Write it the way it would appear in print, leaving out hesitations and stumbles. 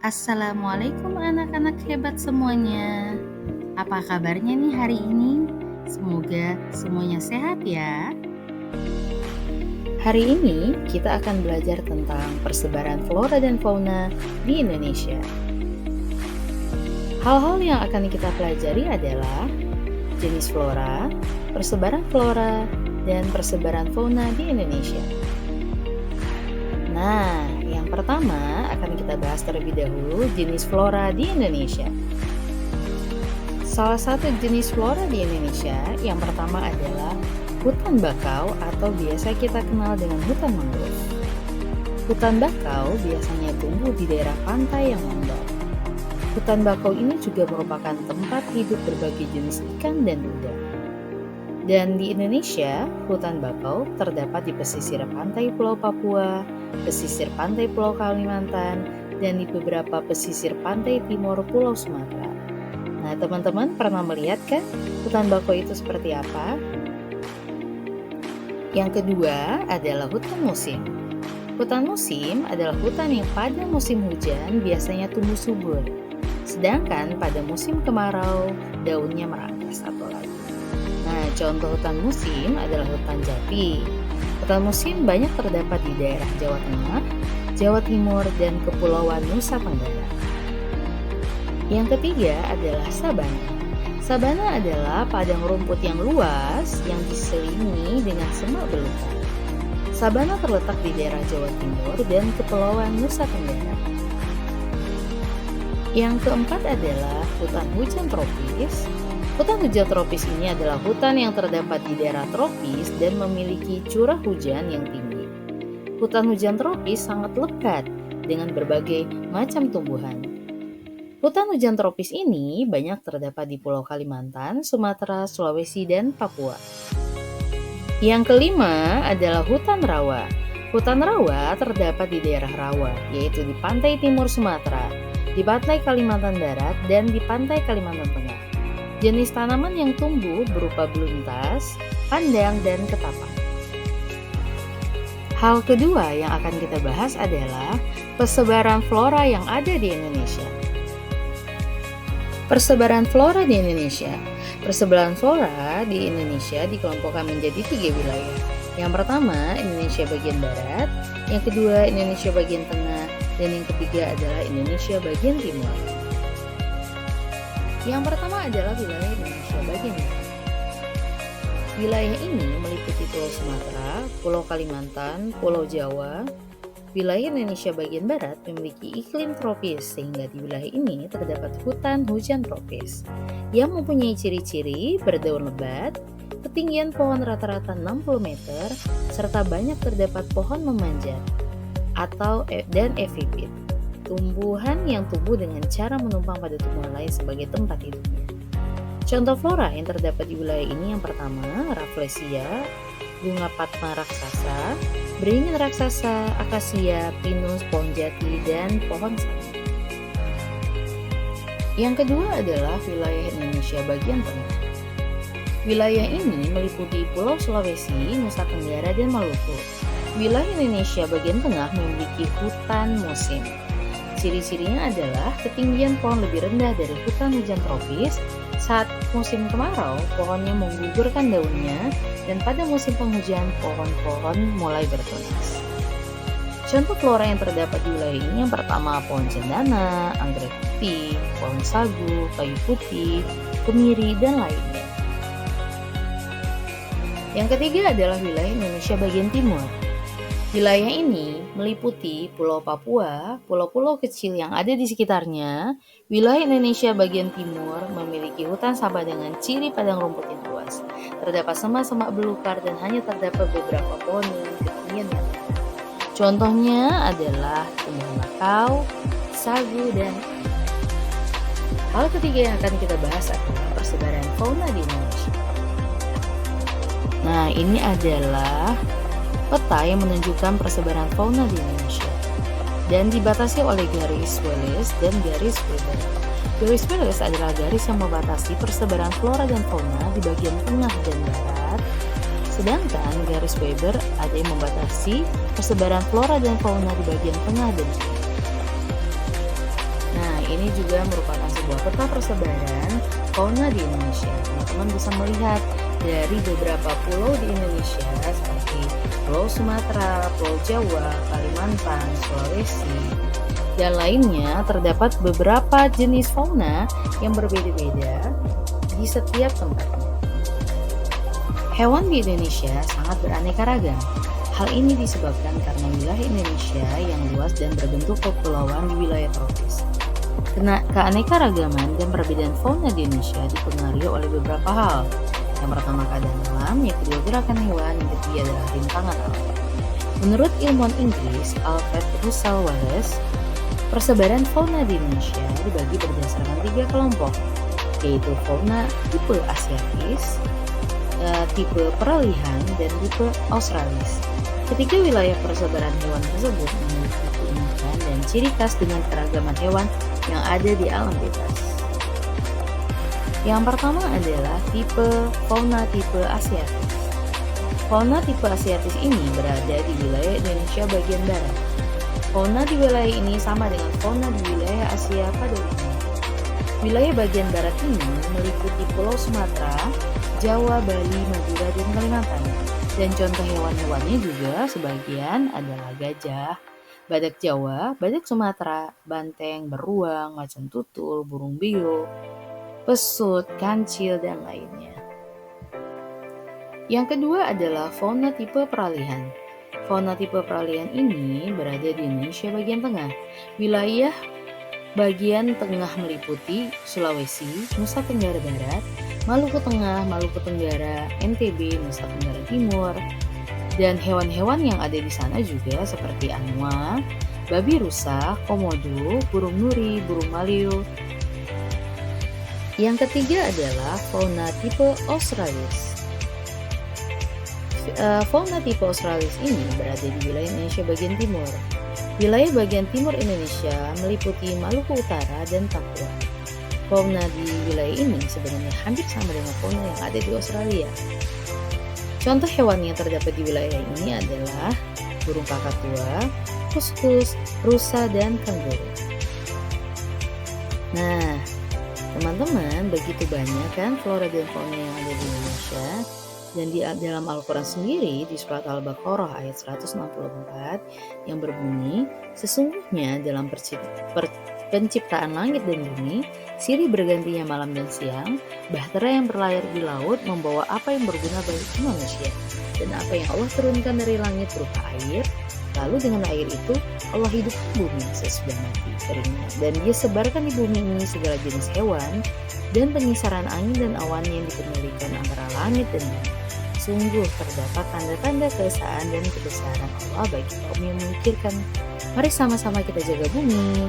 Assalamualaikum anak-anak hebat semuanya. Apa kabarnya nih hari ini? Semoga semuanya sehat ya. Hari ini kita akan belajar tentang persebaran flora dan fauna di Indonesia. Hal-hal yang akan kita pelajari adalah jenis flora, persebaran flora, dan persebaran fauna di Indonesia. Nah, yang pertama akan kita bahas terlebih dahulu jenis flora di Indonesia. Salah satu jenis flora di Indonesia yang pertama adalah hutan bakau atau biasa kita kenal dengan hutan mangrove. Hutan bakau biasanya tumbuh di daerah pantai yang landai. Hutan bakau ini juga merupakan tempat hidup berbagai jenis ikan dan udang. Dan di Indonesia, hutan bakau terdapat di pesisir pantai Pulau Papua, pesisir pantai Pulau Kalimantan, dan di beberapa pesisir pantai timur Pulau Sumatera. Nah, teman-teman pernah melihat kan hutan bakau itu seperti apa? Yang kedua adalah hutan musim. Hutan musim adalah hutan yang pada musim hujan biasanya tumbuh subur, sedangkan pada musim kemarau daunnya merangkas atau layu. Nah, contoh hutan musim adalah hutan jati. Hutan musim banyak terdapat di daerah Jawa Tengah, Jawa Timur, dan Kepulauan Nusa Tenggara. Yang ketiga adalah sabana. Sabana adalah padang rumput yang luas yang diselimuti dengan semak belukar. Sabana terletak di daerah Jawa Timur dan Kepulauan Nusa Tenggara. Yang keempat adalah hutan hujan tropis. Hutan hujan tropis ini adalah hutan yang terdapat di daerah tropis dan memiliki curah hujan yang tinggi. Hutan hujan tropis sangat lebat dengan berbagai macam tumbuhan. Hutan hujan tropis ini banyak terdapat di Pulau Kalimantan, Sumatera, Sulawesi, dan Papua. Yang kelima adalah hutan rawa. Hutan rawa terdapat di daerah rawa, yaitu di pantai timur Sumatera, di pantai Kalimantan Barat, dan di pantai Kalimantan Tengah. Jenis tanaman yang tumbuh berupa beluntas, pandang, dan ketapang. Hal kedua yang akan kita bahas adalah persebaran flora yang ada di Indonesia. Persebaran flora di Indonesia. Persebaran flora di Indonesia dikelompokkan menjadi 3 wilayah. Yang pertama, Indonesia bagian barat, yang kedua, Indonesia bagian tengah, dan yang ketiga adalah Indonesia bagian timur. Yang pertama adalah wilayah Indonesia bagian barat. Wilayah ini meliputi Pulau Sumatera, Pulau Kalimantan, Pulau Jawa. Wilayah Indonesia bagian barat memiliki iklim tropis sehingga di wilayah ini terdapat hutan hujan tropis yang mempunyai ciri-ciri berdaun lebat, ketinggian pohon rata-rata 60 meter, serta banyak terdapat pohon memanjat dan epifit. Tumbuhan yang tumbuh dengan cara menumpang pada tumbuhan lain sebagai tempat hidupnya. Contoh flora yang terdapat di wilayah ini yang pertama, Rafflesia, bunga Padma raksasa, beringin raksasa, akasia, pinus, pohon jati, dan pohon sagu. Yang kedua adalah wilayah Indonesia bagian tengah. Wilayah ini meliputi Pulau Sulawesi, Nusa Tenggara, dan Maluku. Wilayah Indonesia bagian tengah memiliki hutan musim. Ciri-cirinya adalah ketinggian pohon lebih rendah dari hutan hujan tropis. Saat musim kemarau, pohonnya menggugurkan daunnya, dan pada musim penghujan, pohon-pohon mulai bertunas. Contoh flora yang terdapat di wilayah ini yang pertama, pohon cendana, anggrek putih, pohon sagu, kayu putih, kemiri, dan lainnya. Yang ketiga adalah wilayah Indonesia bagian timur. Wilayah ini meliputi Pulau Papua, pulau-pulau kecil yang ada di sekitarnya. Wilayah Indonesia bagian timur memiliki hutan sabah dengan ciri padang rumput yang luas. Terdapat semak-semak belukar dan hanya terdapat beberapa pohon dengan ketinggian yang rendah. Contohnya adalah tumbuhan bakau, sagu, dan hal ketiga yang akan kita bahas adalah persebaran fauna di Indonesia. Nah, ini adalah peta yang menunjukkan persebaran fauna di Indonesia dan dibatasi oleh garis Wallace dan garis Weber. Garis Wallace adalah garis yang membatasi persebaran flora dan fauna di bagian tengah dan barat, sedangkan garis Weber ada yang membatasi persebaran flora dan fauna di bagian tengah dan timur. ini juga merupakan sebuah peta persebaran fauna di Indonesia. Teman-teman bisa melihat dari beberapa pulau di Indonesia seperti Pulau Sumatera, Pulau Jawa, Kalimantan, Sulawesi, dan lainnya. Terdapat beberapa jenis fauna yang berbeda-beda di setiap tempatnya. Hewan di Indonesia sangat beraneka ragam. Hal ini disebabkan karena wilayah Indonesia yang luas dan berbentuk kepulauan di wilayah tropis. Keanekaragaman dan perbedaan fauna di Indonesia dipengaruhi oleh beberapa hal. Yang pertama keadaan alam, yang kedua gerakan hewan, yang ketiga adalah rintangan alam. Menurut ilmuwan Inggris Alfred Russel Wallace, persebaran fauna di Indonesia dibagi berdasarkan 3 kelompok, yaitu fauna tipe asiatis, tipe peralihan, dan tipe australis. Ketiga wilayah persebaran hewan tersebut memiliki keunikan dan ciri khas dengan keragaman hewan yang ada di alam bebas. Yang pertama adalah fauna tipe asiatis. Fauna tipe asiatis ini berada di wilayah Indonesia bagian barat. Fauna di wilayah ini sama dengan fauna di wilayah Asia pada umumnya. Wilayah bagian barat ini meliputi Pulau Sumatera, Jawa, Bali, Madura, dan Kalimantan. Dan contoh hewan-hewannya juga sebagian adalah gajah, badak Jawa, badak Sumatera, banteng, beruang, macan tutul, burung beo, pesut, kancil, dan lainnya. Yang kedua adalah fauna tipe peralihan. Fauna tipe peralihan ini berada di Indonesia bagian tengah. Wilayah bagian tengah meliputi Sulawesi, Nusa Tenggara Barat, Maluku Tengah, Maluku Tenggara, NTB, Nusa Tenggara Timur, dan hewan-hewan yang ada di sana juga seperti anua, babi rusa, komodo, burung nuri, burung maleo. Yang ketiga adalah fauna tipe australis. Fauna tipe australis ini berada di wilayah Indonesia bagian timur. Wilayah bagian timur Indonesia meliputi Maluku Utara dan Papua. Fauna di wilayah ini sebenarnya hampir sama dengan fauna yang ada di Australia. Contoh hewan yang terdapat di wilayah ini adalah burung kakatua, kuskus, rusa, dan kanguru. Nah, teman-teman, begitu banyak kan flora dan fauna yang ada di Indonesia. Dan di dalam Al-Quran sendiri di surat Al-Baqarah ayat 164 yang berbunyi, sesungguhnya dalam penciptaan langit dan bumi, silih bergantinya malam dan siang, bahtera yang berlayar di laut membawa apa yang berguna bagi manusia, dan apa yang Allah turunkan dari langit berupa air, lalu dengan air itu Allah hidupkan bumi sesudah mati keringnya, dan Dia sebarkan di bumi ini segala jenis hewan dan pengisaran angin dan awan yang dikendalikan antara langit dan bumi. Sungguh terdapat tanda-tanda keesaan dan kebesaran Allah bagi kaum yang memikirkan. Mari sama-sama kita jaga bumi.